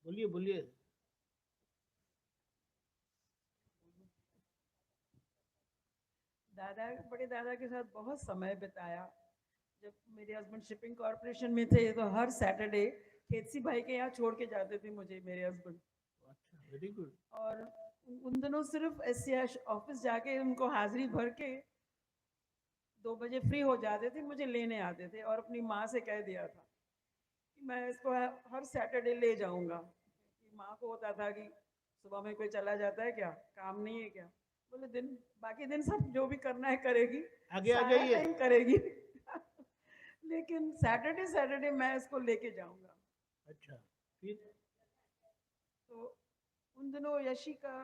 बोलिए बोलिए। बड़े दादा के साथ बहुत समय बिताया। जब मेरे हस्बैंड शिपिंग कॉरपोरेशन में थे तो हर सैटरडे खेतसी भाई के यहाँ छोड़ के जाते थे मुझे मेरे हस्बैंड। अच्छा, वेरी गुड। और उन दिनों सिर्फ एस ऑफिस जाके उनको हाजिरी भर के 2 बजे फ्री हो जाते थे, मुझे लेने आते थे और अपनी माँ से कह दिया था कि मैं इसको हर सैटरडे ले जाऊंगा। माँ को होता था कि सुबह में कोई चला जाता है क्या, काम नहीं है क्या। बोले दिन बाकी दिन सब जो भी करना है करेगी, आगे आ सारा जाइए। टाइम करेगी लेकिन सैटरडे सैटरडे मैं इसको लेके जाऊंगा। अच्छा, फिर? तो उन दिनों यशी का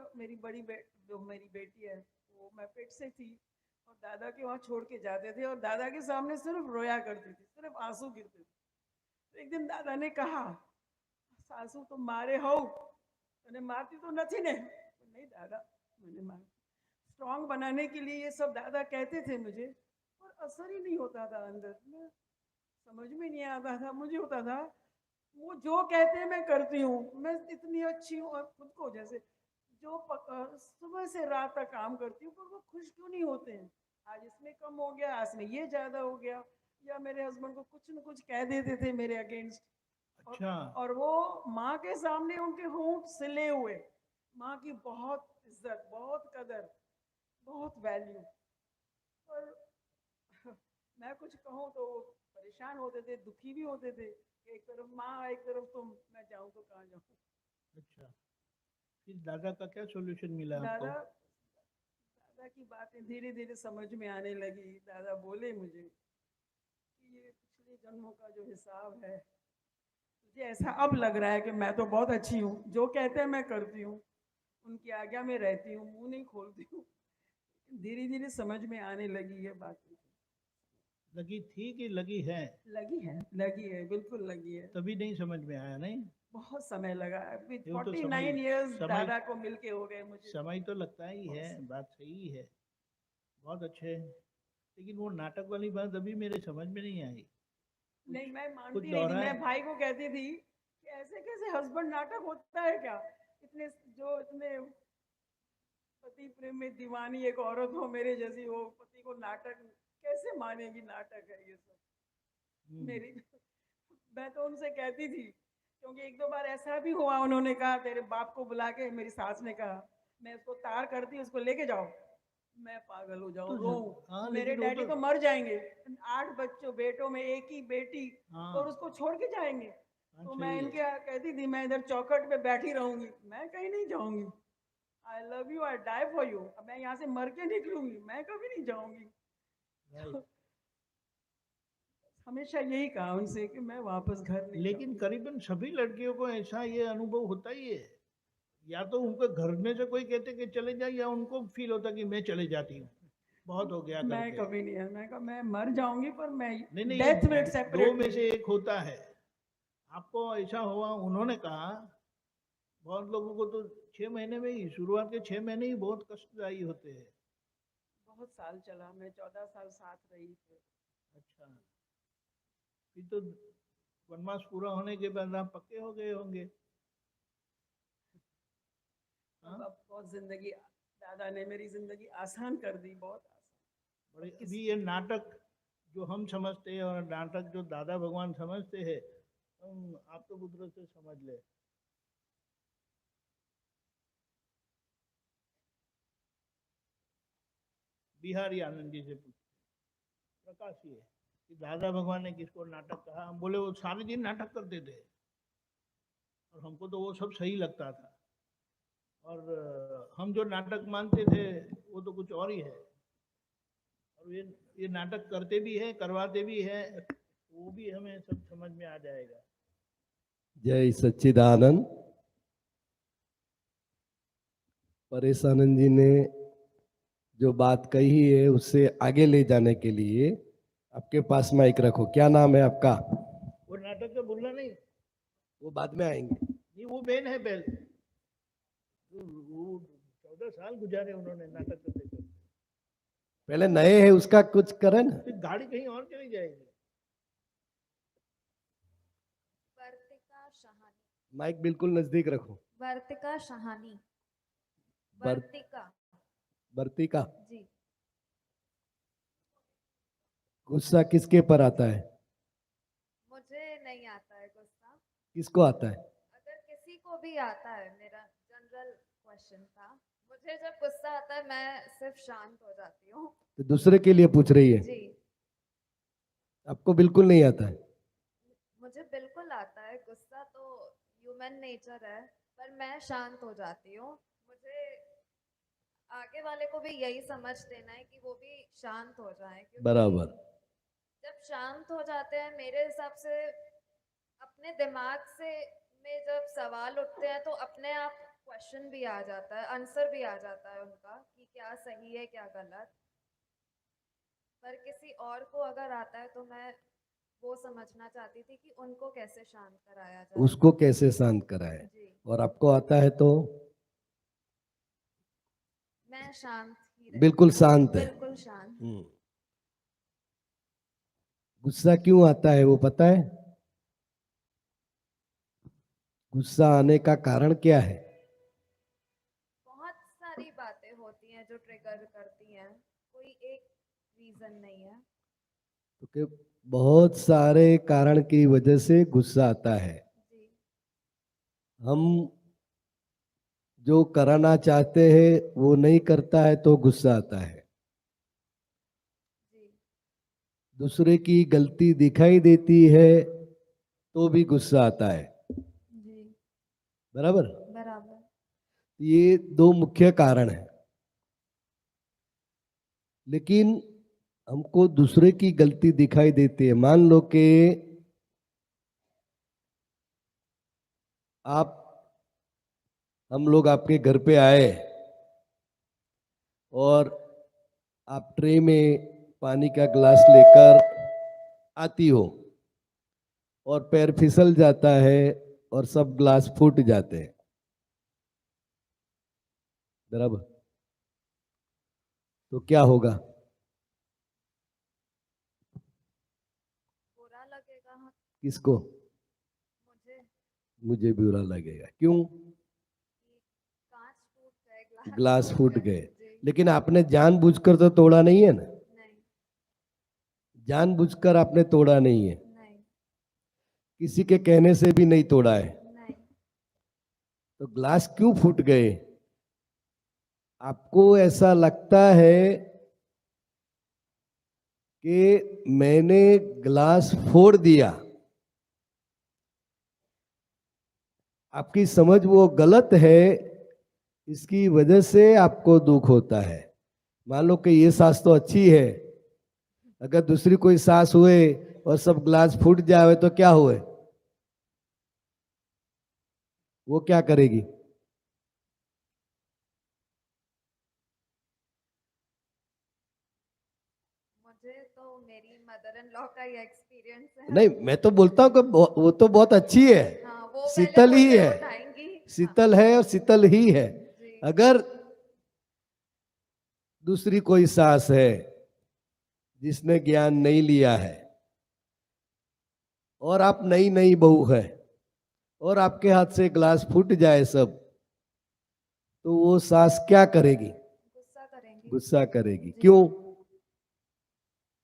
जो मेरी बेटी है वो मैं पेट से थी और दादा के वहाँ छोड़ के जाते थे और दादा के सामने सिर्फ रोया करती थी, सिर्फ आंसू गिरते थे। तो एक दिन दादा ने कहा, सासू तो मारे हो, मैंने मारती तो नहीं ने। नहीं दादा, मैंने मार स्ट्रांग बनाने के लिए ये सब दादा कहते थे मुझे, और असर ही नहीं होता था अंदर में, समझ में नहीं आता था। मुझे होता था वो जो कहते हैं मैं करती हूँ, मैं इतनी अच्छी हूँ, और खुद को जैसे सुबह से रात तक काम करती हूँ पर वो खुश क्यों नहीं होते हैं। आज इसमें कम हो गया, आज में ये ज्यादा हो गया, या मेरे हस्बैंड को कुछ न कुछ कह देते थे मेरे अगेंस्ट। और, अच्छा। और वो माँ के सामने उनके होंठ सिले हुए, माँ की बहुत इज्जत, बहुत कदर, बहुत वैल्यू। और मैं कुछ कहूँ तो वो परेशान होते थे, दुखी भी होते थे। एक तरफ माँ, एक तरफ तुम, मैं जाऊँ तो कहाँ जाऊँ। अच्छा, फिर दादा का क्या सॉल्यूशन मिला आपको? दादा दादा की बातें धीरे धीरे समझ में आने लगी। दादा बोले मुझे कि ये पिछले जन्मों का जो हिसाब है, मुझे ऐसा अब लग रहा है कि मैं तो बहुत अच्छी हूँ, जो कहते हैं मैं करती हूँ, उनकी आज्ञा में रहती हूँ, मुंह नहीं खोलती हूँ। धीरे धीरे समझ में आने लगी है बातें। लगी थी कि लगी है? लगी है, बिल्कुल लगी है। तभी नहीं समझ में आया, नहीं? बहुत समय लगा, अभी ये तो 49 ईयर्स समय दादा को मिलके हो गए मुझे। समय तो लगता ही है, बहुत। बात सही है। बहुत अच्छे। लेकिन वो नाटक वाली बात अभी मेरे समझ में नहीं आई। नहीं, कुछ मैं कुछ मानती नहीं थी। दोहराए। मैं भाई को कहती थी कि ऐसे कैसे हस्बैंड नाटक होता है क्या, इतने जो इतने पति प्रेम में दीवानी एक औरत हो मेरे जैसी, हो पति को नाटक कैसे मानेगी, नाटक है ये सब हम्म। मेरी। मैं तो उनसे कहती थी, क्योंकि एक दो बार ऐसा भी हुआ, उन्होंने कहा तेरे बाप को बुला के, मेरी सास ने कहा मैं उसको तार करती, उसको लेके जाओ। मैं पागल हो तो जाऊं, रो। हाँ, मेरे लेकिन वो डैडी तो। तो मर जाएंगे, 8 बच्चों, बेटों में एक ही बेटी, और हाँ। उसको छोड़ के जाएंगे। हाँ, तो मैं सही है। इनके यहाँ कहती थी, मैं इधर चौखट पे बैठी रहूंगी, मैं कहीं नहीं जाऊंगी। I love you, I die for you, अब मैं यहाँ से मर के निकलूंगी, मैं कभी नहीं जाऊंगी। राइट। तो हमेशा यही कहा उनसे कि मैं वापस घर नहीं लेकिन जाऊंगी। करीबन सभी लड़कियों को ऐसा ये अनुभव होता ही है। या तो उनके घर में से कोई कहते कि चले जाए, या उनको फील होता कि मैं चले जाती हूँ, बहुत हो गया मैं करके। कभी नहीं है, मैं कहा मैं मर जाऊंगी पर मैं, नहीं नहीं, ये डेथ विल दो सेपरेट में मी। से एक होता है। आपको ऐसा हुआ, उन्होंने कहा। बहुत लोगों को तो 6 महीने में ही, शुरुआत के 6 महीने ही बहुत कष्टदायी होते हैं। बहुत साल चला, मैं 14 साल साथ रही थी। अच्छा, फिर तो वनवास पूरा होने के बाद आप पक्के हो गए होंगे। हाँ। अब बहुत जिंदगी, दादा ने मेरी जिंदगी आसान कर दी, बहुत आसान। बड़े अब किस अभी ये नाटक जो हम समझते हैं और नाटक जो दादा भगवान समझते हैं, आप तो कुदरत से समझ ले। बिहारी आनंद जी से पूछ, प्रकाश ये कि दादा भगवान ने किसको नाटक कहा। हम बोले वो सारे दिन नाटक करते थे, और हमको तो वो सब सही लगता था। और हम जो नाटक मानते थे वो तो कुछ और ही है। और ये नाटक करते भी है, करवाते भी है, वो भी हमें सब समझ में आ जाएगा। जय सच्चिदानंद। परेशानंद जी ने जो बात कही है उससे आगे ले जाने के लिए आपके पास माइक रखो। क्या नाम है आपका? वो नाटक का बोलना नहीं। वो बाद में आएंगे। नहीं, वो बेन है बेल। वो 14 साल गुजारे उन्होंने नाटक करते करते। पहले नए है उसका कुछ करें ना। फिर गाड़ी कहीं और चली जाएगी। वर्तिका शहानी। माइक बिल्कुल नजदीक रखो। वर्तिका शाहानी। वर- वर्तिका वर्तिका, जी। गुस्सा किसके पर आता है? मुझे नहीं आता है गुस्सा। किसको आता है? अगर किसी को भी आता है, मेरा जनरल क्वेश्चन था, मुझे जब गुस्सा आता है मैं सिर्फ शांत हो जाती हूँ। तो दूसरे के लिए पूछ रही है, जी। आपको बिल्कुल नहीं आता है? मुझे बिल्कुल आता है गुस्सा, तो ह्यूमन नेचर है, पर मैं शांत हो जाती हूँ। मुझे आगे वाले को भी यही समझ देना है कि वो भी शांत हो जाए, क्योंकि बराबर। जब शांत हो जाते हैं मेरे हिसाब से, अपने दिमाग से में जब सवाल उठते हैं तो अपने आप क्वेश्चन भी आ जाता है, आंसर भी आ जाता है उनका कि क्या सही है क्या गलत। पर किसी और को अगर आता है तो मैं वो समझना चाहती थी कि उनको कैसे शांत कराया जाए। उसको कैसे शांत कराए? जी। और आपको आता है तो मैं शांत ही रहती बिल्कुल हूँ, शांत है। बिल्कुल शांत। गुस्सा क्यों आता है वो पता है? गुस्सा आने का कारण क्या है? बहुत सारी बातें होती हैं जो ट्रिगर करती हैं, कोई एक रीजन नहीं है। तो कि बहुत सारे कारण की वजह से गुस्सा आता है। जी। हम जो कराना चाहते हैं वो नहीं करता है तो गुस्सा आता है। जी। दूसरे की गलती दिखाई देती है तो भी गुस्सा आता है। जी। बराबर। बराबर। ये दो मुख्य कारण हैं। लेकिन हमको दूसरे की गलती दिखाई देती है। मान लो कि आप हम लोग आपके घर पे आए और आप ट्रे में पानी का ग्लास लेकर आती हो और पैर फिसल जाता है और सब ग्लास फूट जाते हैं। बराबर। तो क्या होगा? बुरा लगेगा। हाँ, किसको? मुझे मुझे बुरा लगेगा। क्यों? कि कांच टूट गए, ग्लास फूट गए। जी। लेकिन आपने जानबूझकर तो तोड़ा नहीं है ना? नहीं। जानबूझकर आपने तोड़ा नहीं है। नहीं। किसी के कहने से भी नहीं तोड़ा है। नहीं। तो ग्लास क्यों फूट गए? आपको ऐसा लगता है कि मैंने ग्लास फोड़ दिया। आपकी समझ वो गलत है, इसकी वजह से आपको दुख होता है। मान लो कि ये सास तो अच्छी है, अगर दूसरी कोई सास हुए और सब ग्लास फूट जाए तो क्या हुए? वो क्या करेगी? मुझे तो मेरी मदर इन लॉ का ही एक्सपीरियंस है। नहीं, मैं तो बोलता हूँ कि वो तो बहुत अच्छी है, हाँ, वो पहले शीतल ही मुझे है। उठाएंगी। शीतल है और शीतल ही है। जी। अगर दूसरी कोई सास है जिसने ज्ञान नहीं लिया है और आप नई नई बहू है और आपके हाथ से ग्लास फूट जाए सब, तो वो सास क्या करेगी? गुस्सा करेंगी। गुस्सा करेगी। जी। क्यों?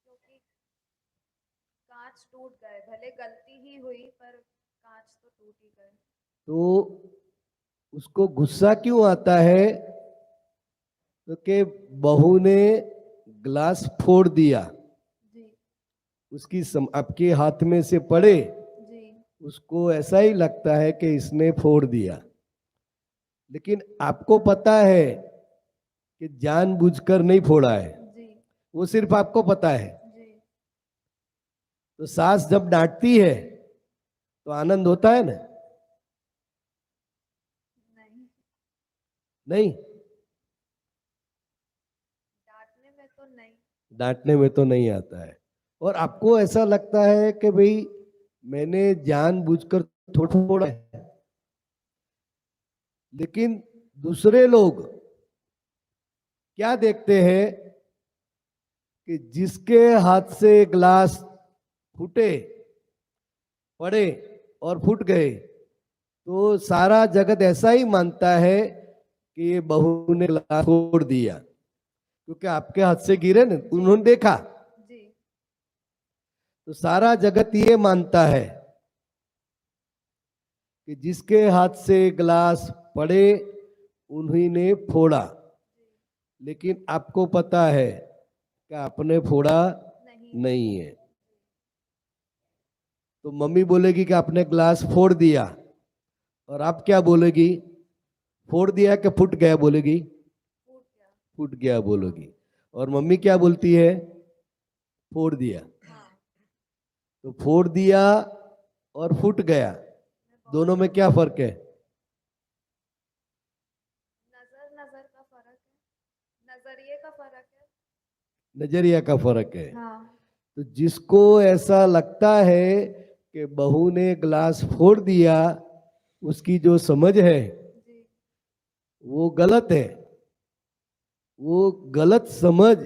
क्योंकि कांच टूट गए, भले गलती ही हुई पर कांच तो टूट ही गए। तो उसको गुस्सा क्यों आता है? तो कि बहू ने ग्लास फोड़ दिया, जी। उसकी आपके हाथ में से पड़े, जी। उसको ऐसा ही लगता है कि इसने फोड़ दिया। लेकिन आपको पता है कि जानबूझकर नहीं फोड़ा है, जी। वो सिर्फ आपको पता है। जी। तो सास जब डांटती है तो आनंद होता है ना? नहीं, नहीं, डांटने में तो नहीं। डांटने में तो नहीं आता है। और आपको ऐसा लगता है कि भाई मैंने जानबूझकर थोड़ा फोड़ा है। लेकिन दूसरे लोग क्या देखते हैं कि जिसके हाथ से ग्लास फूटे, पड़े और फूट गए, तो सारा जगत ऐसा ही मानता है कि ये बहू ने गिलास फोड़ दिया, क्योंकि आपके हाथ से गिरे ना, उन्होंने देखा। जी तो सारा जगत ये मानता है कि जिसके हाथ से गिलास पड़े उन्हीं ने फोड़ा, लेकिन आपको पता है कि आपने फोड़ा नहीं नहीं है। तो मम्मी बोलेगी कि आपने ग्लास फोड़ दिया, और आप क्या बोलेगी? फोड़ दिया कि फूट गया बोलेगी? फूट गया। फूट गया बोलोगी। और मम्मी क्या बोलती है? फोड़ दिया। हाँ तो फोड़ दिया और फूट गया, दोनों में क्या फर्क है? नजर का फर्क है, नजरिए का फर्क है। नजरिया का फर्क है। हाँ तो जिसको ऐसा लगता है कि बहू ने ग्लास फोड़ दिया, उसकी जो समझ है जी वो गलत है। वो गलत समझ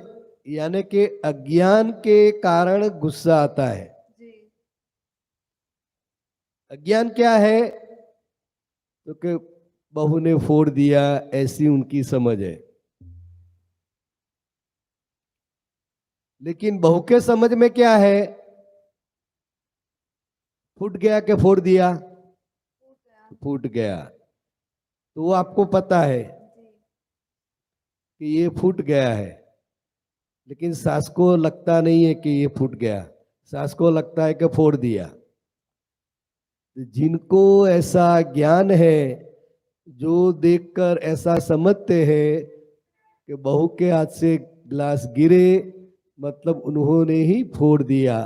यानी कि अज्ञान के कारण गुस्सा आता है। जी अज्ञान क्या है? तो कि बहू ने फोड़ दिया, ऐसी उनकी समझ है। लेकिन बहू के समझ में क्या है? फूट गया कि फोड़ दिया? फूट गया। फूट गया। तो वो आपको पता है जी कि ये फूट गया है, लेकिन सास को लगता नहीं है कि ये फूट गया, सास को लगता है कि फोड़ दिया। जिनको ऐसा ज्ञान है, जो देखकर ऐसा समझते हैं कि बहू के हाथ से गिलास गिरे मतलब उन्होंने ही फोड़ दिया,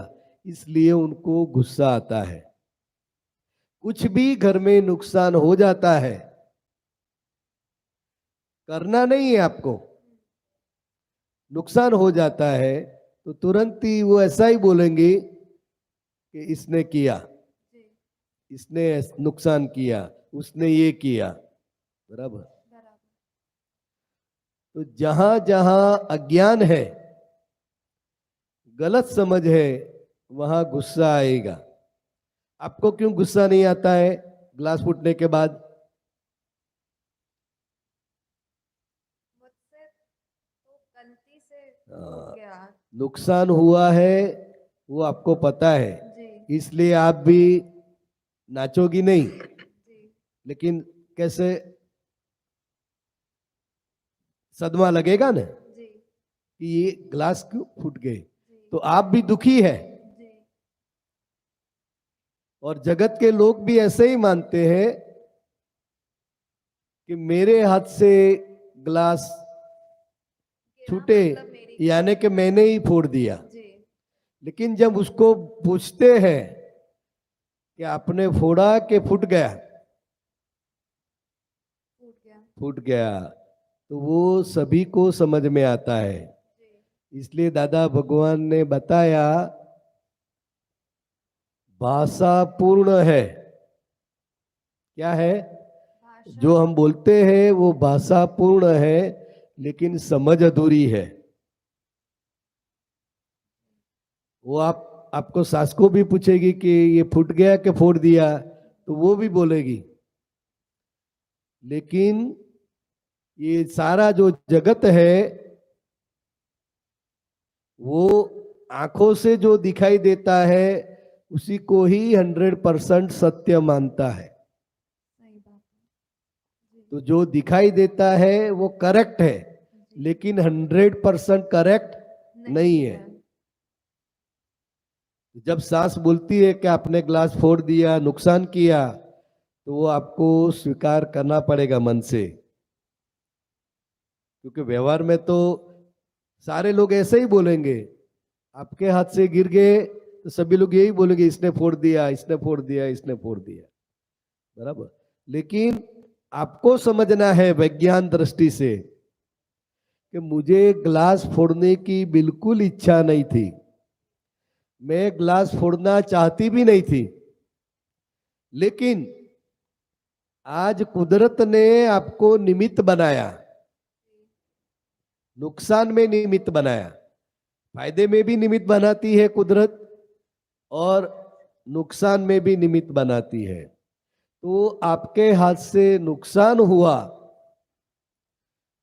इसलिए उनको गुस्सा आता है। कुछ भी घर में नुकसान हो जाता है, करना नहीं है आपको, नुकसान हो जाता है, तो तुरंत ही वो ऐसा ही बोलेंगे कि इसने किया, जी इसने नुकसान किया, उसने ये किया। बराबर। बराबर। तो जहां जहां अज्ञान है, गलत समझ है, वहां गुस्सा आएगा। आपको क्यों गुस्सा नहीं आता है ग्लास फूटने के बाद? मुझसे तो गलती से फूट गया। नुकसान हुआ है वो आपको पता है, जी इसलिए आप भी नाचोगी नहीं। जी लेकिन कैसे? सदमा लगेगा ना जी कि ये ग्लास क्यों फूट गए, जी तो आप भी दुखी है। जी और जगत के लोग भी ऐसे ही मानते हैं कि मेरे हाथ से ग्लास गिरा छूटे मतलब मेरी यानी कि मैंने ही फोड़ दिया। जी लेकिन जब उसको पूछते हैं कि आपने फोड़ा कि फूट गया? फूट गया। फूट गया। तो वो सभी को समझ में आता है। जी इसलिए दादा भगवान ने बताया भाषा पूर्ण है। क्या है? भाषा जो हम बोलते हैं वो भाषा पूर्ण है, लेकिन समझ अधूरी है। वो आपको सास को भी पूछेगी कि ये फूट गया कि फोड़ दिया, तो वो भी बोलेगी। लेकिन ये सारा जो जगत है वो आंखों से जो दिखाई देता है उसी को ही 100% सत्य मानता है। सही बात है। जी तो जो दिखाई देता है वो करेक्ट है, जी लेकिन 100% करेक्ट नहीं है। जब सास बोलती है कि आपने ग्लास फोड़ दिया, नुकसान किया, तो वो आपको स्वीकार करना पड़ेगा मन से। क्योंकि व्यवहार में तो सारे लोग ऐसे ही बोलेंगे। आपके हाथ से गिर गए तो सभी लोग यही बोलेंगे इसने फोड़ दिया, इसने फोड़ दिया, इसने फोड़ दिया। बराबर। लेकिन आपको समझना है वैज्ञान दृष्टि से कि मुझे ग्लास फोड़ने की बिल्कुल इच्छा नहीं थी, मैं ग्लास फोड़ना चाहती भी नहीं थी, लेकिन आज कुदरत ने आपको निमित्त बनाया, नुकसान में निमित्त बनाया। फायदे में भी निमित्त बनाती है कुदरत, और नुकसान में भी निमित्त बनाती है। तो आपके हाथ से नुकसान हुआ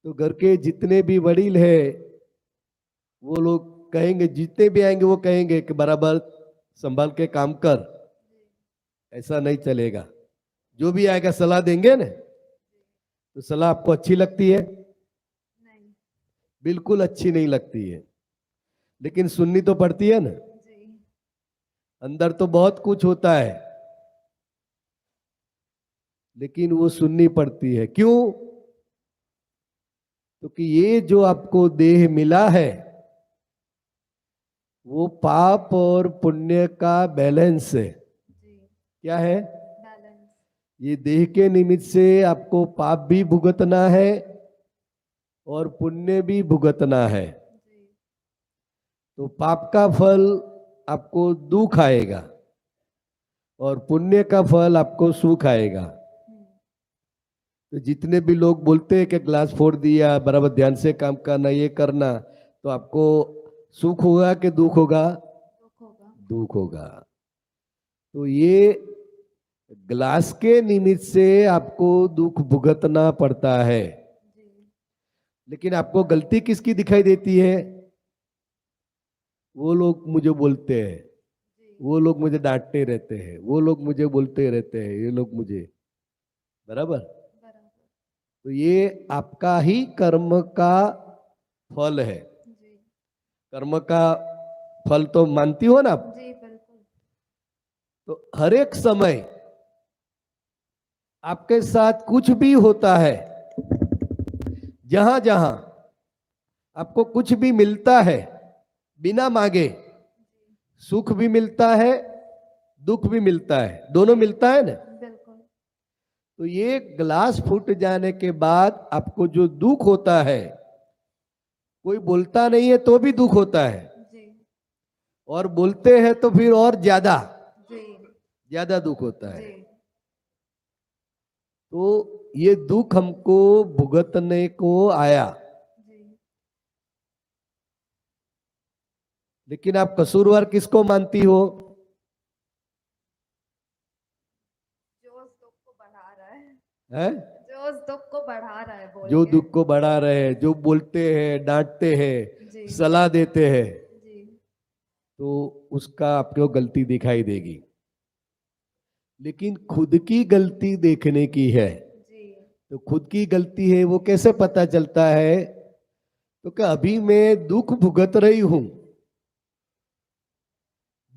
तो घर के जितने भी वडील है वो लोग कहेंगे, जितने भी आएंगे वो कहेंगे कि बराबर संभाल के काम कर, ऐसा नहीं चलेगा। जो भी आएगा सलाह देंगे ना, तो सलाह आपको अच्छी लगती है? नहीं। बिल्कुल अच्छी नहीं लगती है, लेकिन सुननी तो पड़ती है ना। जी। अंदर तो बहुत कुछ होता है, लेकिन वो सुननी पड़ती है। क्यों? क्योंकि ये जो आपको देह मिला है वो पाप और पुण्य का बैलेंस है। जी। क्या है? बैलेंस। ये देह के निमित्त से आपको पाप भी भुगतना है और पुण्य भी भुगतना है। जी। तो पाप का फल आपको दुख आएगा और पुण्य का फल आपको सुख आएगा। तो जितने भी लोग बोलते हैं कि ग्लास फोड़ दिया, बराबर ध्यान से काम करना, ये करना, तो आपको सुख होगा कि दुख होगा? दुख होगा। दुख होगा। तो ये ग्लास के निमित्त से आपको दुख भुगतना पड़ता है। जी। लेकिन आपको गलती किसकी दिखाई देती है? वो लोग मुझे बोलते हैं, जी। वो लोग मुझे डांटते रहते हैं, वो लोग मुझे बोलते रहते हैं, ये लोग मुझे, बराबर। बराबर। तो ये आपका ही कर्म का फल है। जी। कर्म का फल तो मानती हो ना आप? जी बिल्कुल। तो हर एक समय आपके साथ कुछ भी होता है, जहां जहां आपको कुछ भी मिलता है बिना मांगे, सुख भी मिलता है, दुख भी मिलता है, दोनों मिलता है ना। बिल्कुल। तो ये ग्लास फूट जाने के बाद आपको जो दुख होता है, कोई बोलता नहीं है तो भी दुख होता है, जी। और बोलते हैं तो फिर और ज्यादा जी। ज्यादा दुख होता है। जी। तो ये दुख हमको भुगतने को आया, जी। लेकिन आप कसूरवार किसको मानती हो? जो उस दुख को बढ़ा रहा है। हैं? जो उस दुख को बढ़ा रहा है बोल जो के। दुख को बढ़ा रहे हैं, जो बोलते हैं, डांटते हैं, जी। सलाह देते हैं, जी। तो उसका आपको गलती दिखाई देगी। लेकिन खुद की गलती देखने की है। जी। तो खुद की गलती है वो कैसे पता चलता है? तो क्या अभी मैं दुख भुगत रही हूं,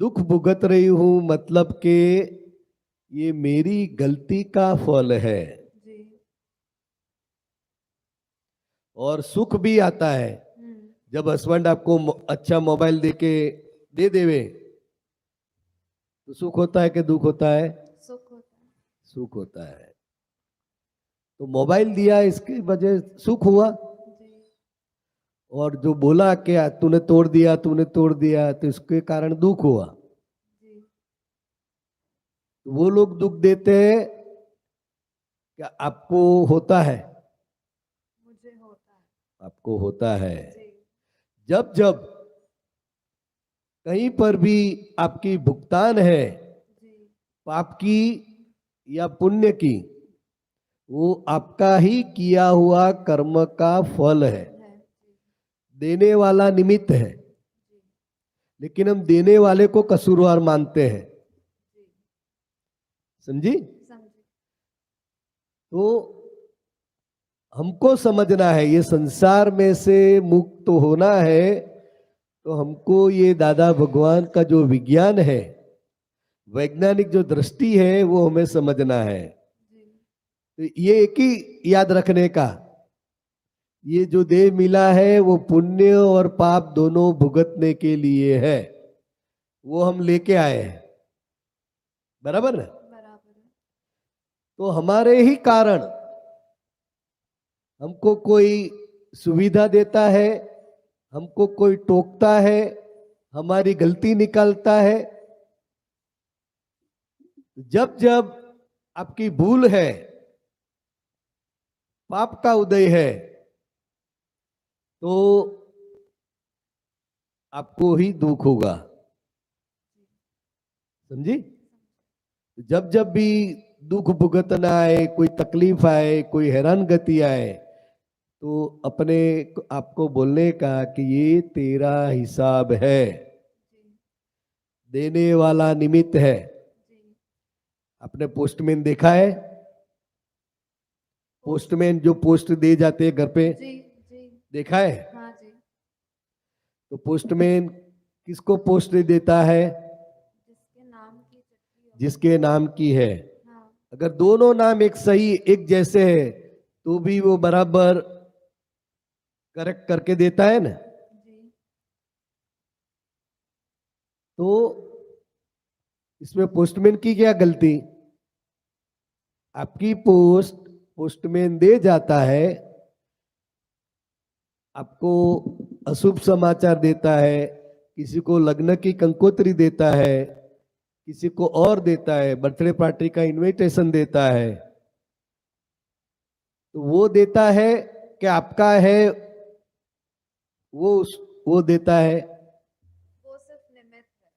दुख भुगत रही हूं मतलब कि ये मेरी गलती का फल है। जी। और सुख भी आता है हम्म। जब हस्बैंड आपको अच्छा मोबाइल देके दे देवे, तो सुख होता है कि दुख होता है? सुख होता है। सुख होता है। तो मोबाइल दिया इसकी वजह सुख हुआ, जी। और जो बोला कि तूने तोड़ दिया, तूने तोड़ दिया, तो इसके कारण दुख हुआ। जी। तो वो लोग दुख देते हैं, क्या आपको होता है? मुझे होता है। आपको होता है। जी। जब जब कहीं पर भी आपकी भुगतान है, जी। पाप की या पुण्य की, वो आपका ही किया हुआ कर्म का फल है, है। जी। देने वाला निमित्त है। जी। लेकिन हम देने वाले को कसूरवार मानते हैं। जी। समझी? समझी। तो हमको समझना है, ये संसार में से मुक्त तो होना है, तो हमको ये दादा भगवान का जो विज्ञान है, वैज्ञानिक जो दृष्टि है, वो हमें समझना है। जी। तो ये एक ही याद रखने का, ये जो देह मिला है वो पुण्य और पाप दोनों भुगतने के लिए है, वो हम लेके आए हैं, बराबर ना। बराबर है। तो हमारे ही कारण हमको कोई सुविधा देता है, हमको कोई टोकता है, हमारी गलती निकालता है। जब जब आपकी भूल है, पाप का उदय है, तो आपको ही दुख होगा। समझी? जब जब भी दुख भुगतना आए, कोई तकलीफ आए, कोई हैरान गति आए, तो अपने आपको बोलने का कि ये तेरा हिसाब है, जी देने वाला निमित्त है। जी। आपने पोस्टमैन देखा है? पोस्टमैन जो पोस्ट दे जाते हैं घर पे, जी जी। देखा है? हाँ जी। तो पोस्टमैन किसको पोस्ट देता है? जिसके नाम की चिट्ठी हो। जिसके नाम की है। हाँ अगर दोनों नाम एक सही एक जैसे है तो भी वो बराबर करेक्ट करके देता है ना। जी तो इसमें पोस्टमैन की क्या गलती? आपकी पोस्ट पोस्टमैन दे जाता है, आपको अशुभ समाचार देता है, किसी को लग्न की कंकोत्री देता है, किसी को और देता है, बर्थडे पार्टी का इनविटेशन देता है, तो वो देता है कि आपका है, वो देता है। वो सिर्फ निमित्त है।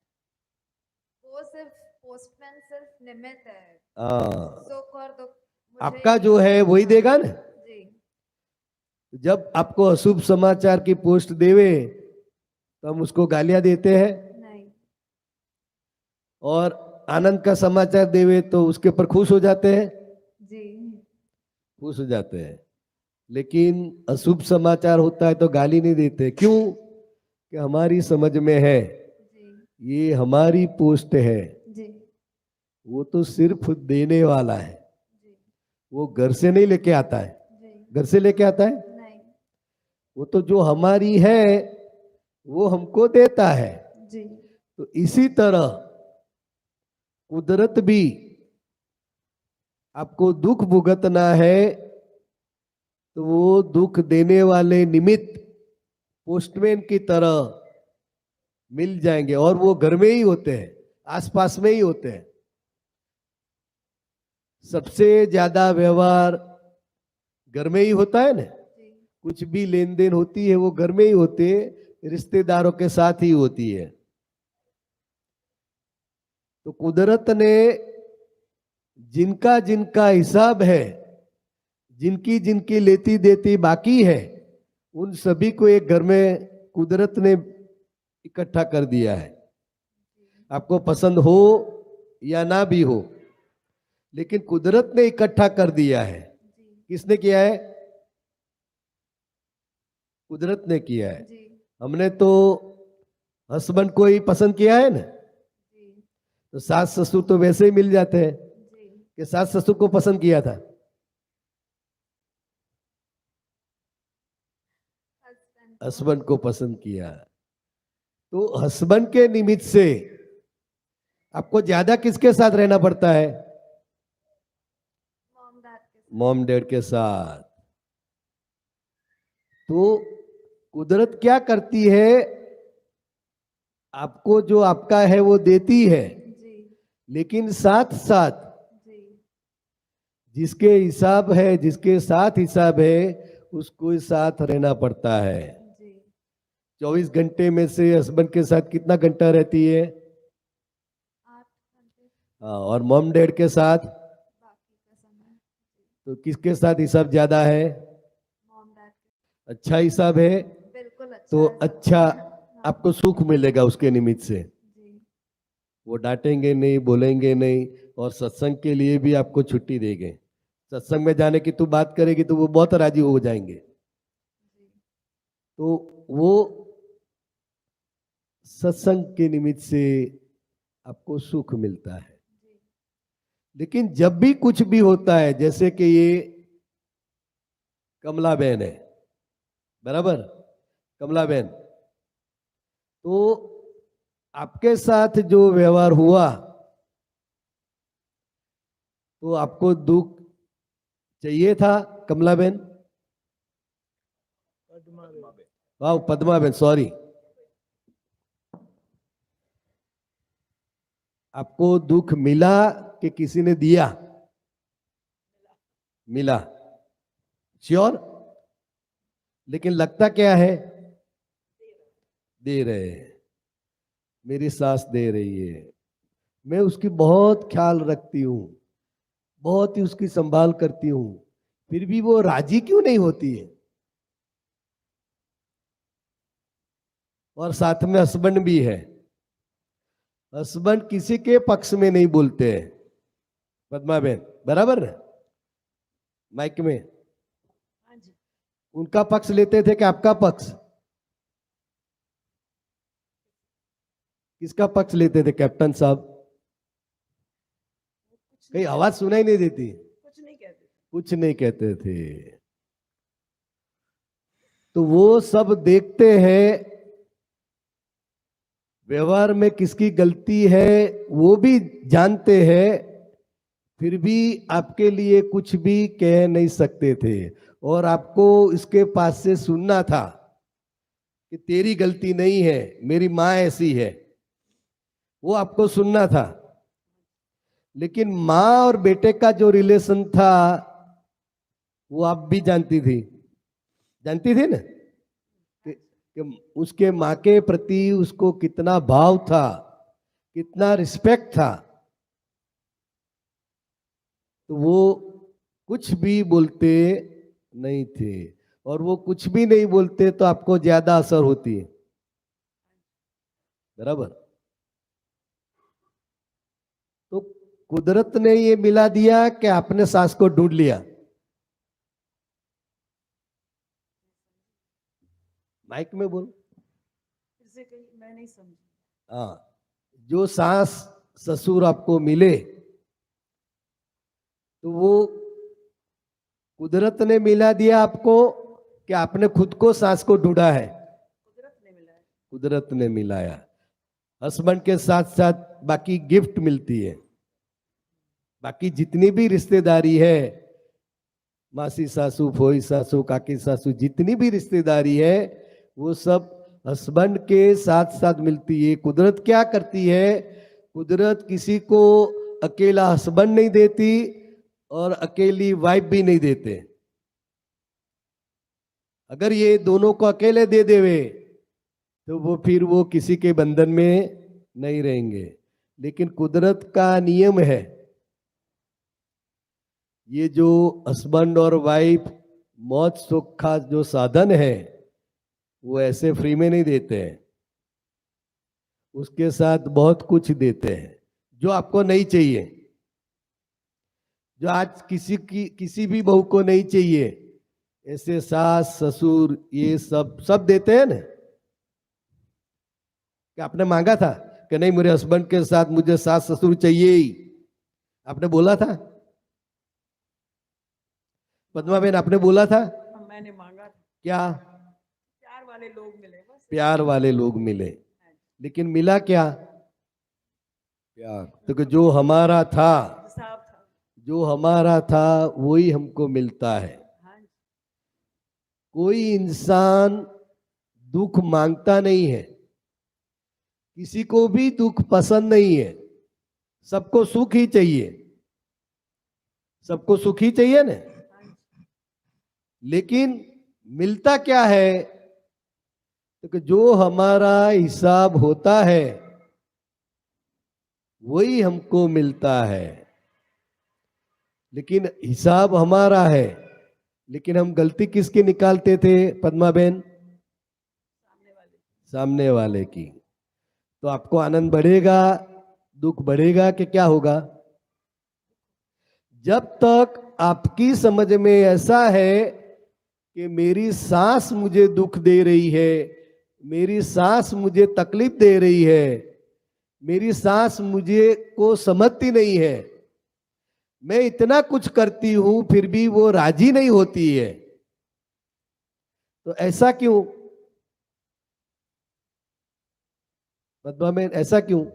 वो सिर्फ पोस्टमैन सिर्फ निमित्त है। हाँ, सुख और दुख मुझे आपका जो है वही देगा ना। जी जब आपको अशुभ समाचार की पोस्ट देवे तो हम उसको गालियां देते हैं, नहीं। और आनंद का समाचार देवे तो उसके ऊपर खुश हो जाते हैं, जी खुश हो जाते हैं। लेकिन अशुभ समाचार होता है तो गाली नहीं देते। क्यों? कि हमारी समझ में है जी ये हमारी पोस्ट है, जी वो तो सिर्फ देने वाला है, जी वो घर से नहीं लेके आता है। जी। घर से लेके आता है? नहीं। वो तो जो हमारी है वो हमको देता है। जी तो इसी तरह कुदरत भी आपको दुख भुगतना है तो वो दुख देने वाले निमित्त पोस्टमैन की तरह मिल जाएंगे, और वो घर में ही होते हैं, आसपास में ही होते हैं। सबसे ज्यादा व्यवहार घर में ही होता है ना। जी कुछ भी लेन देन होती है वो घर में ही होते है, रिश्तेदारों के साथ ही होती है। तो कुदरत ने जिनका जिनका हिसाब है, जिनकी जिनकी लेती देती बाकी है, उन सभी को एक घर में कुदरत ने इकट्ठा कर दिया है। आपको पसंद हो या ना भी हो, लेकिन कुदरत ने इकट्ठा कर दिया है। जी किसने किया है? कुदरत ने किया है। जी हमने तो हस्बैंड को ही पसंद किया है ना, जी तो सास ससुर तो वैसे ही मिल जाते हैं जी। कि सास ससुर को पसंद किया था। हस्बैंड को पसंद किया, तो हस्बैंड के निमित्त से आपको ज्यादा किसके साथ रहना पड़ता है? मॉम डैड के साथ। मॉम डैड के साथ। तो कुदरत क्या करती है? आपको जो आपका है वो देती है, जी लेकिन साथ साथ जी जिसके हिसाब है, जिसके साथ हिसाब है, उसको साथ रहना पड़ता है। जी। 24 घंटे में से हस्बैंड के साथ कितना घंटा रहती है? 8 घंटे हाँ, और मॉम डैड के साथ बाकी का समय। तो किसके साथ हिसाब ज्यादा है? मॉम डैड अच्छा हिसाब है बिल्कुल अच्छा तो है सब। अच्छा हाँ, आपको सुख मिलेगा उसके निमित्त से। जी वो डांटेंगे नहीं, बोलेंगे नहीं, और सत्संग के लिए भी आपको छुट्टी देंगे। सत्संग में जाने की तू बात करेगी तो वो बहुत राजी हो जाएंगे। जी तो वो सत्संग के निमित्त से आपको सुख मिलता है। जी लेकिन जब भी कुछ भी होता है, जैसे कि ये कमला बहन है, बराबर, कमला बहन, तो आपके साथ जो व्यवहार हुआ तो आपको दुख चाहिए था कमला बहन? वाह, पद्मा बहन, सॉरी। आपको दुख मिला कि किसी ने दिया? मिला, श्योर। लेकिन लगता क्या है? दे रहे हैं, मेरी सास दे रही है, मैं उसकी बहुत ख्याल रखती हूँ, बहुत ही उसकी संभाल करती हूँ, फिर भी वो राजी क्यों नहीं होती है? और साथ में हस्बैंड भी है, हस्बैंड किसी के पक्ष में नहीं बोलते हैं, पद्मा बहन बराबर है? माइक में हाँ जी। उनका पक्ष लेते थे कि आपका पक्ष? किसका पक्ष लेते थे कैप्टन साहब? कुछ कहीं नहीं आवाज सुनाई नहीं देती। कुछ नहीं कहते। कुछ नहीं कहते थे। तो वो सब देखते हैं, व्यवहार में किसकी गलती है वो भी जानते हैं, फिर भी आपके लिए कुछ भी कह नहीं सकते थे। और आपको इसके पास से सुनना था कि तेरी गलती नहीं है, मेरी माँ ऐसी है, वो आपको सुनना था। लेकिन माँ और बेटे का जो रिलेशन था वो आप भी जानती थी ना, कि उसके माँ के प्रति उसको कितना भाव था, कितना रिस्पेक्ट था। तो वो कुछ भी बोलते नहीं थे, और वो कुछ भी नहीं बोलते तो आपको ज्यादा असर होती है, बराबर? तो कुदरत ने ये मिला दिया कि आपने सास को ढूंढ लिया। माइक में बोल। फिर से कहीं मैं नहीं समझी। हाँ, जो सास ससुर आपको मिले तो वो कुदरत ने मिला दिया आपको कि आपने खुद को सास को ढूंढा है? कुदरत ने मिला है। कुदरत ने मिलाया। हस्बैंड के साथ साथ बाकी गिफ्ट मिलती है, बाकी जितनी भी रिश्तेदारी है, मासी सासू, फोई सासू, काकी सासू, जितनी भी रिश्तेदारी है वो सब हस्बैंड के साथ साथ मिलती है। कुदरत क्या करती है? कुदरत किसी को अकेला हस्बैंड नहीं देती और अकेली वाइफ भी नहीं देते। अगर ये दोनों को अकेले दे देवे तो वो फिर वो किसी के बंधन में नहीं रहेंगे। लेकिन कुदरत का नियम है, ये जो हस्बैंड और वाइफ मौत सुख का जो साधन है वो ऐसे फ्री में नहीं देते हैं, उसके साथ बहुत कुछ देते हैं जो आपको नहीं चाहिए, जो आज किसी भी बहू को नहीं चाहिए। ऐसे सास ससुर ये सब सब देते हैं ना। कि आपने मांगा था कि नहीं मेरे हस्बैंड के साथ मुझे सास ससुर चाहिए ही, आपने बोला था? पद्मा बहन आपने बोला था? हाँ, मैंने मांगा था। क्या? प्यार वाले लोग मिले बस। प्यार वाले लोग मिले, हाँ जी। लेकिन मिला क्या? प्यार। तो कि जो हमारा था, इंसाफ था। जो हमारा था वही हमको मिलता है। हाँ जी। कोई इंसान दुख मांगता नहीं है, किसी को भी दुख पसंद नहीं है, सबको सुख ही चाहिए, सबको सुख ही चाहिए ना। हाँ जी। लेकिन मिलता क्या है? तो कि जो हमारा हिसाब होता है वही हमको मिलता है। लेकिन हिसाब हमारा है, लेकिन हम गलती किसकी निकालते थे पद्मा बहन? सामने वाले। सामने वाले की। तो आपको आनंद बढ़ेगा, दुख बढ़ेगा कि क्या होगा? जब तक आपकी समझ में ऐसा है कि मेरी सास मुझे दुख दे रही है, मेरी सास मुझे तकलीफ दे रही है, मेरी सास मुझे को समझती नहीं है, मैं इतना कुछ करती हूं फिर भी वो राजी नहीं होती है, तो ऐसा क्यों पद्मा में? ऐसा क्यों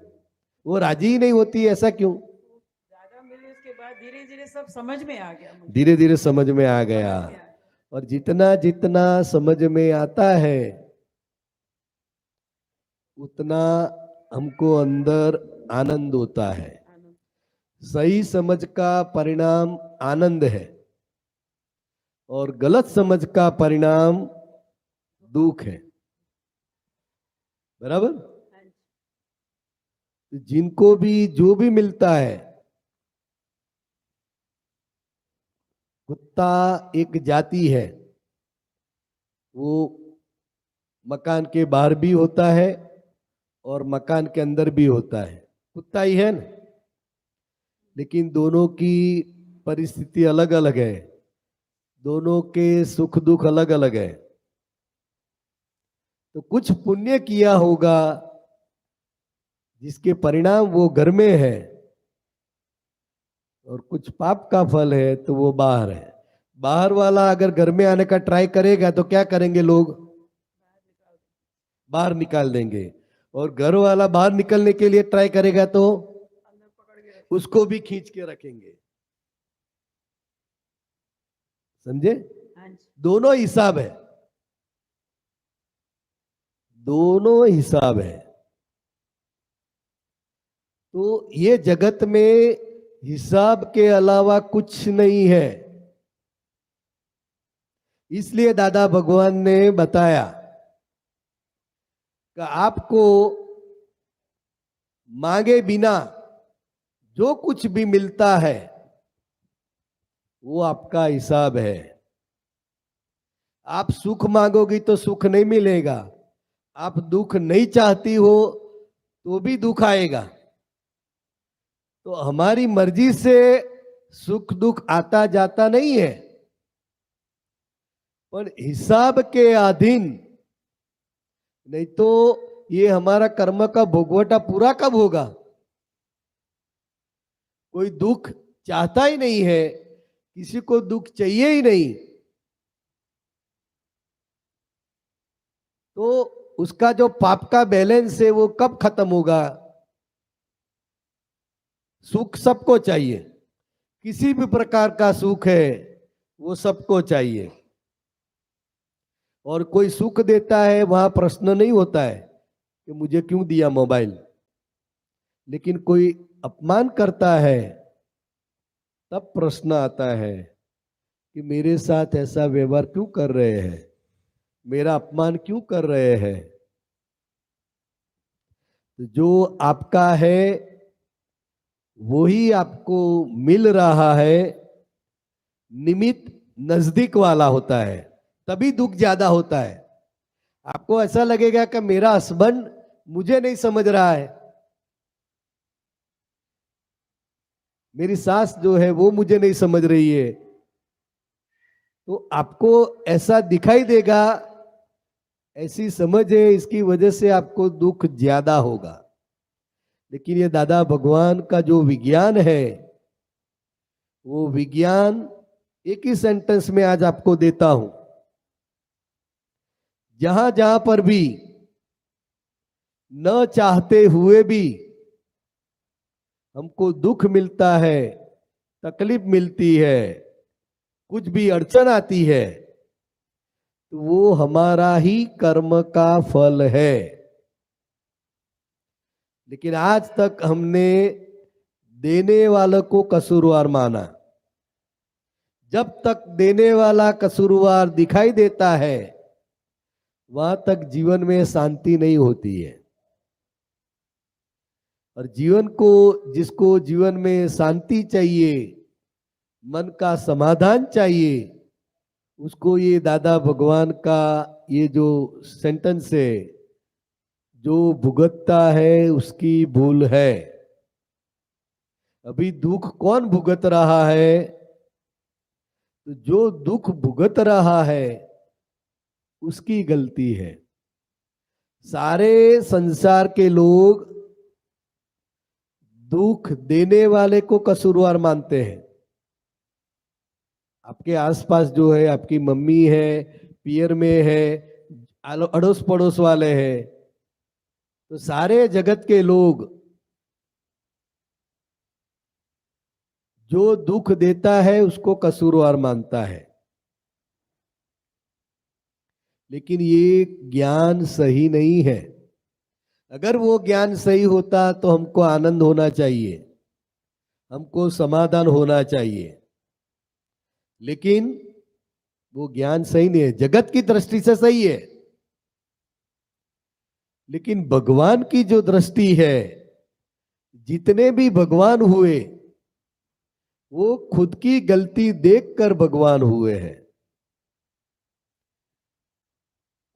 वो राजी ही नहीं होती है? ऐसा क्यों? ज्यादा मिले उसके बाद धीरे धीरे सब समझ में आ गया मुझे। धीरे धीरे समझ में आ गया। समझ में आ गया। और जितना जितना समझ में आता है उतना हमको अंदर आनंद होता है। आनंद। सही समझ का परिणाम आनंद है और गलत समझ का परिणाम दुख है, बराबर? हाँ जी। तो जिनको भी जो भी मिलता है कुत्ता एक जाति है, वो मकान के बाहर भी होता है और मकान के अंदर भी होता है, कुत्ता ही है ना। लेकिन दोनों की परिस्थिति अलग अलग है, दोनों के सुख दुख अलग अलग है। तो कुछ पुण्य किया होगा जिसके परिणाम वो घर में है, और कुछ पाप का फल है तो वो बाहर है। बाहर वाला अगर घर में आने का ट्राई करेगा तो क्या करेंगे लोग? बाहर निकाल देंगे। और घर वाला बाहर निकलने के लिए ट्राई करेगा तो अंदर पकड़ के रखे। उसको भी खींच के रखेंगे। समझे? हाँ जी। दोनों हिसाब है, दोनों हिसाब है। तो ये जगत में हिसाब के अलावा कुछ नहीं है। इसलिए दादा भगवान ने बताया कि आपको मांगे बिना जो कुछ भी मिलता है वो आपका हिसाब है। आप सुख मांगोगी तो सुख नहीं मिलेगा, आप दुख नहीं चाहती हो तो भी दुख आएगा। तो हमारी मर्जी से सुख दुख आता जाता नहीं है, पर हिसाब के अधीन। नहीं तो ये हमारा कर्म का भोगवटा पूरा कब होगा? कोई दुख चाहता ही नहीं है, किसी को दुख चाहिए ही नहीं, तो उसका जो पाप का बैलेंस है वो कब खत्म होगा? सुख सबको चाहिए, किसी भी प्रकार का सुख है वो सबको चाहिए। और कोई सुख देता है वहां प्रश्न नहीं होता है कि मुझे क्यों दिया मोबाइल। लेकिन कोई अपमान करता है तब प्रश्न आता है कि मेरे साथ ऐसा व्यवहार क्यों कर रहे हैं, मेरा अपमान क्यों कर रहे हैं। जो आपका है वही आपको मिल रहा है, निमित्त नजदीक वाला होता है, तभी दुख ज्यादा होता है। आपको ऐसा लगेगा कि मेरा हस्बैंड मुझे नहीं समझ रहा है, मेरी सास जो है वो मुझे नहीं समझ रही है, तो आपको ऐसा दिखाई देगा, ऐसी समझ है, इसकी वजह से आपको दुख ज्यादा होगा। लेकिन ये दादा भगवान का जो विज्ञान है, वो विज्ञान एक ही सेंटेंस में आज आपको देता हूं। जहां जहां पर भी न चाहते हुए भी हमको दुख मिलता है, तकलीफ मिलती है, कुछ भी अड़चन आती है, तो वो हमारा ही कर्म का फल है। लेकिन आज तक हमने देने वालों को कसूरवार माना। जब तक देने वाला कसूरवार दिखाई देता है वहां तक जीवन में शांति नहीं होती है। और जीवन को, जिसको जीवन में शांति चाहिए, मन का समाधान चाहिए, उसको ये दादा भगवान का ये जो सेंटेंस है, जो भुगतता है उसकी भूल है। अभी दुख कौन भुगत रहा है? तो जो दुख भुगत रहा है उसकी गलती है। सारे संसार के लोग दुख देने वाले को कसूरवार मानते हैं। आपके आसपास जो है, आपकी मम्मी है, पियर में है, अड़ोस पड़ोस वाले हैं, तो सारे जगत के लोग जो दुख देता है उसको कसूरवार मानता है। लेकिन ये ज्ञान सही नहीं है। अगर वो ज्ञान सही होता तो हमको आनंद होना चाहिए, हमको समाधान होना चाहिए। लेकिन वो ज्ञान सही नहीं है, जगत की दृष्टि से सही है, लेकिन भगवान की जो दृष्टि है, जितने भी भगवान हुए वो खुद की गलती देखकर भगवान हुए हैं।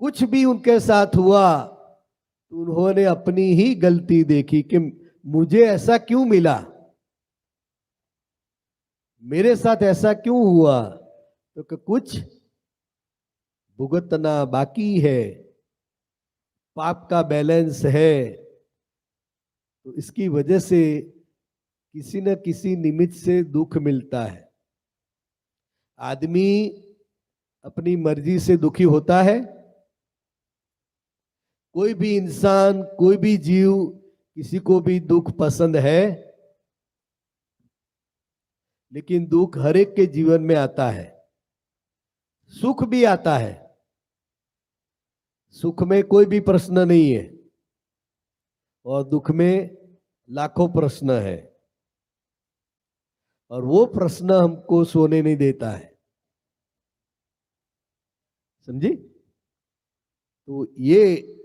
कुछ भी उनके साथ हुआ तो उन्होंने अपनी ही गलती देखी कि मुझे ऐसा क्यों मिला, मेरे साथ ऐसा क्यों हुआ, तो कि कुछ भुगतना बाकी है, पाप का बैलेंस है। तो इसकी वजह से किसी न किसी निमित्त से दुख मिलता है। आदमी अपनी मर्जी से दुखी होता है। कोई भी इंसान, कोई भी जीव, किसी को भी दुख पसंद है, लेकिन दुख हर एक के जीवन में आता है। सुख भी आता है, सुख में कोई भी प्रश्न नहीं है, और दुख में लाखों प्रश्न है, और वो प्रश्न हमको सोने नहीं देता है। समझी? तो ये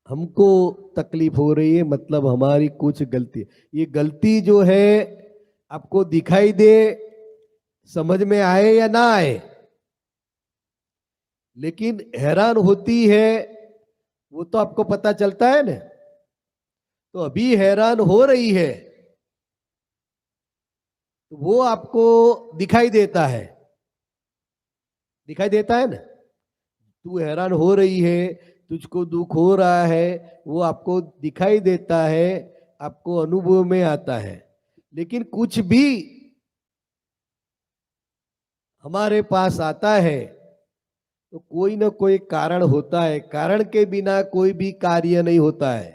हमको तकलीफ हो रही है, मतलब हमारी कुछ गलती। ये गलती जो है आपको दिखाई दे, समझ में आए या ना आए, लेकिन हैरान होती है वो तो आपको पता चलता है ना। तो अभी हैरान हो रही है तो वो आपको दिखाई देता है, दिखाई देता है ना। तू हैरान हो रही है, तुझको दुख हो रहा है, वो आपको दिखाई देता है, आपको अनुभव में आता है। लेकिन कुछ भी हमारे पास आता है तो कोई ना कोई कारण होता है। कारण के बिना कोई भी कार्य नहीं होता है।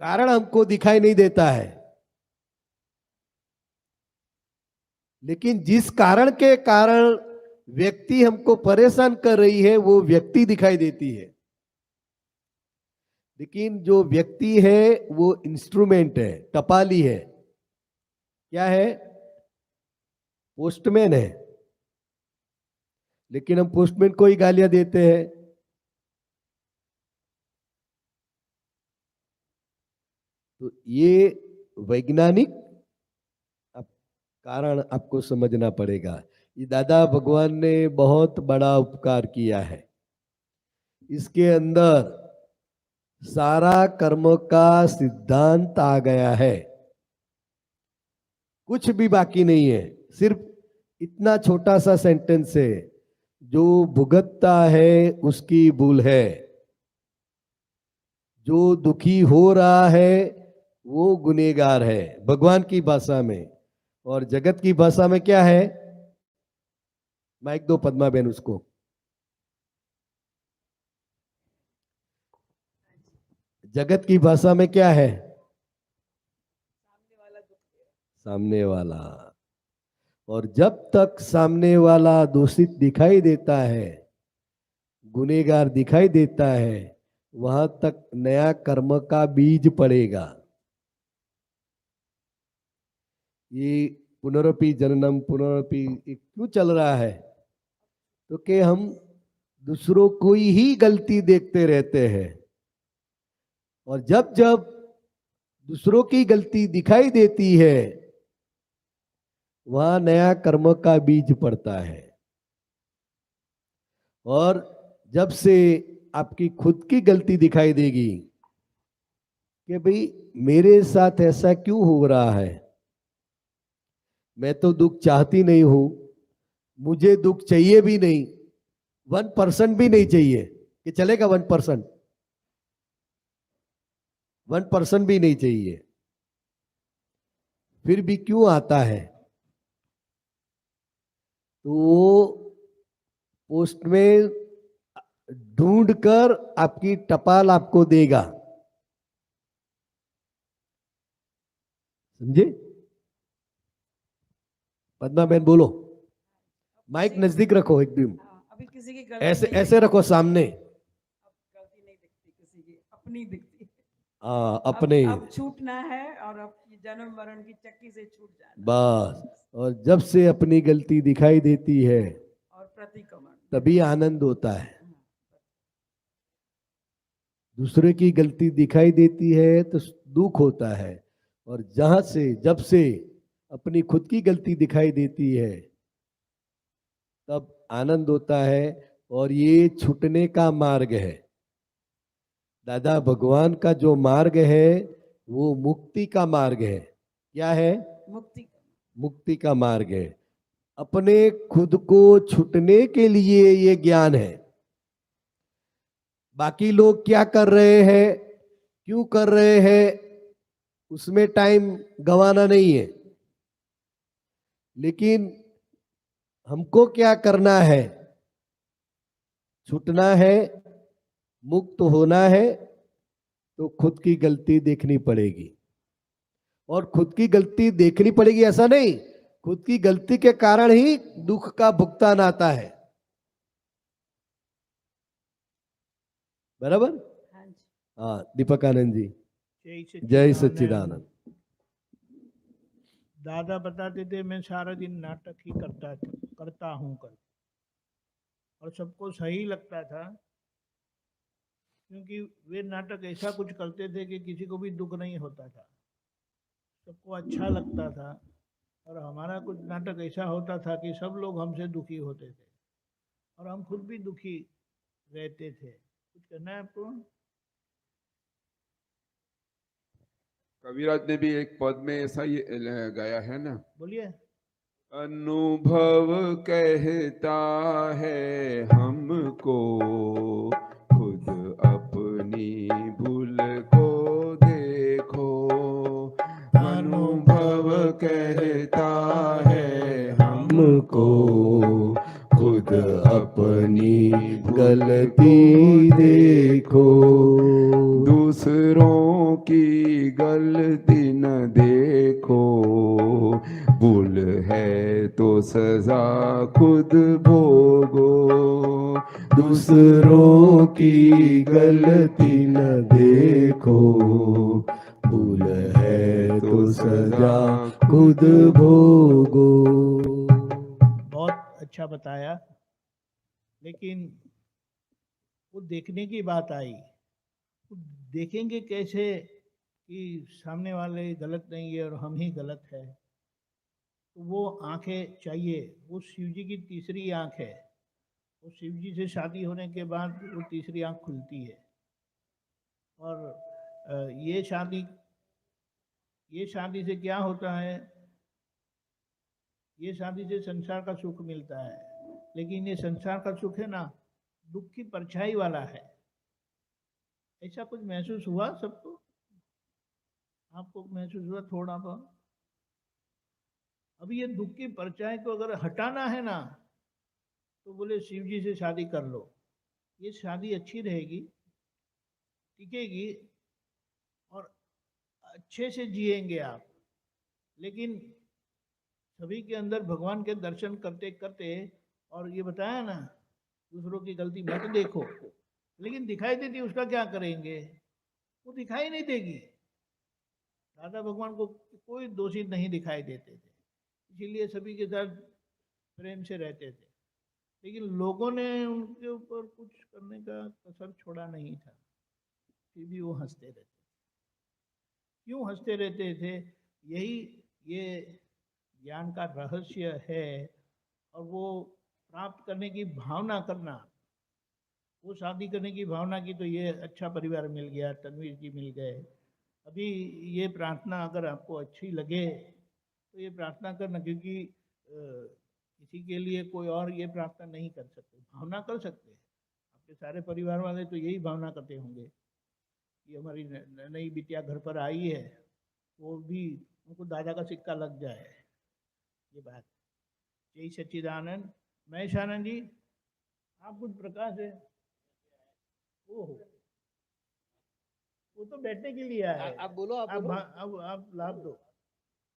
कारण हमको दिखाई नहीं देता है, लेकिन जिस कारण के कारण व्यक्ति हमको परेशान कर रही है वो व्यक्ति दिखाई देती है। लेकिन जो व्यक्ति है वो इंस्ट्रूमेंट है, टपाली है। क्या है? पोस्टमैन है। लेकिन हम पोस्टमैन को ही गालियां देते हैं। तो ये वैज्ञानिक कारण आपको समझना पड़ेगा। ये दादा भगवान ने बहुत बड़ा उपकार किया है। इसके अंदर सारा कर्म का सिद्धांत आ गया है, कुछ भी बाकी नहीं है। सिर्फ इतना छोटा सा सेंटेंस है, जो भुगतता है उसकी भूल है, जो दुखी हो रहा है वो गुनहगार है भगवान की भाषा में। और जगत की भाषा में क्या है? माइक दो पद्मा बहन उसको। जगत की भाषा में क्या है? सामने वाला दुख दे रहा सामने वाला। और जब तक सामने वाला दूषित दिखाई देता है, गुनहगार दिखाई देता है, वहां तक नया कर्म का बीज पड़ेगा। ये पुनरपि जननम पुनरपि क्यों चल रहा है? तो कि हम दूसरों को ही गलती देखते रहते हैं, और जब जब दूसरों की गलती दिखाई देती है वहां नया कर्म का बीज पड़ता है। और जब से आपकी खुद की गलती दिखाई देगी कि भाई मेरे साथ ऐसा क्यों हो रहा है, मैं तो दुख चाहती नहीं हूं, मुझे दुख चाहिए भी नहीं, 1% भी नहीं चाहिए, कि चलेगा 1%? 1% भी नहीं चाहिए, फिर भी क्यों आता है? तो पोस्ट में ढूंढ कर आपकी टपाल आपको देगा। समझे? पद्मा बहन बोलो, माइक नजदीक रखो एकदम, हाँ, अभी किसी की गलती ऐसे नहीं ऐसे रखो सामने। अब गलती नहीं दिखती किसी की, अपनी दिखती है। अपने अब छूटना है, और अब ये जन्म मरण की चक्की से छूट जाना। बस। और जब से अपनी गलती दिखाई देती है और प्रतिक्रमण तभी आनंद होता है। दूसरे की गलती दिखाई देती है तो दुख होता है, और जहां से जब से अपनी खुद की गलती दिखाई देती है तब आनंद होता है, और ये छूटने का मार्ग है। दादा भगवान का जो मार्ग है वो मुक्ति का मार्ग है। क्या है? मुक्ति का। मुक्ति का मार्ग है। अपने खुद को छूटने के लिए ये ज्ञान है। बाकी लोग क्या कर रहे हैं, क्यों कर रहे हैं, उसमें टाइम गंवाना नहीं है। लेकिन हमको क्या करना है? छूटना है, मुक्त होना है, तो खुद की गलती देखनी पड़ेगी। और खुद की गलती देखनी पड़ेगी ऐसा नहीं, खुद की गलती के कारण ही दुख का भुगतान आता है। बराबर? हाँ जी। हाँ, दीपक आनंद जी। जय जय सच्चिदानंद। सच्चिदानंद। दादा बताते थे मैं सारा दिन नाटक ही करता हूँ कर, और सबको सही लगता था, क्योंकि वे नाटक ऐसा कुछ करते थे कि किसी को भी दुख नहीं होता था, सबको अच्छा लगता था। और हमारा कुछ नाटक ऐसा होता था कि सब लोग हमसे दुखी होते थे और हम खुद भी दुखी रहते थे। कुछ करना है आपको? कविराज ने भी एक पद में ऐसा ही गाया है ना, बोलिए। अनुभव कहता है हमको खुद अपनी भूल को देखो। अनुभव कहता है हमको खुद अपनी गलती देखो। दूसरों की गलती न देखो, भूल है तो सजा खुद भोगो। दूसरों की गलती न देखो, भूल है तो सजा खुद भोगो। बहुत अच्छा बताया, लेकिन वो देखने की बात आई। वो देखेंगे कैसे कि सामने वाले गलत नहीं है और हम ही गलत है? तो वो आंखें चाहिए। वो शिव जी की तीसरी आंख है। वो शिव जी से शादी होने के बाद वो तीसरी आंख खुलती है। और ये शादी से क्या होता है? ये शादी से संसार का सुख मिलता है, लेकिन ये संसार का सुख है ना, दुख की परछाई वाला है। ऐसा कुछ महसूस हुआ सबको? आपको महसूस हुआ थोड़ा बहुत? अभी ये दुख की परछाई को अगर हटाना है ना, तो बोले शिव जी से शादी कर लो। ये शादी अच्छी रहेगी, टिकेगी और अच्छे से जिएंगे आप। लेकिन सभी के अंदर भगवान के दर्शन करते करते, और ये बताया ना, दूसरों की गलती मत देखो, लेकिन दिखाई देती उसका क्या करेंगे? वो दिखाई नहीं देगी। दादा भगवान को कोई दोषी नहीं दिखाई देते थे, इसीलिए सभी के साथ प्रेम से रहते थे। लेकिन लोगों ने उनके ऊपर कुछ करने का कसर छोड़ा नहीं था, फिर भी वो हंसते रहते थे। क्यों हंसते रहते थे? यही ये ज्ञान का रहस्य है। और वो प्राप्त करने की भावना करना, वो शादी करने की भावना की, तो ये अच्छा परिवार मिल गया, तनवीर जी मिल गए। अभी ये प्रार्थना अगर आपको अच्छी लगे तो ये प्रार्थना करना, क्योंकि किसी के लिए कोई और ये प्रार्थना नहीं कर सकते, भावना कर सकते हैं। आपके सारे परिवार वाले तो यही भावना करते होंगे कि हमारी नई बिटिया घर पर आई है, वो भी उनको दादा का सिक्का लग जाए। ये बात। जय सच्चिदानंद। महेश आनंद जी, आप कुछ प्रकाश है? ओहो, वो तो बैठने के लिए आया है। आप बोलो, आप बोलो। अब आप लाभ दो।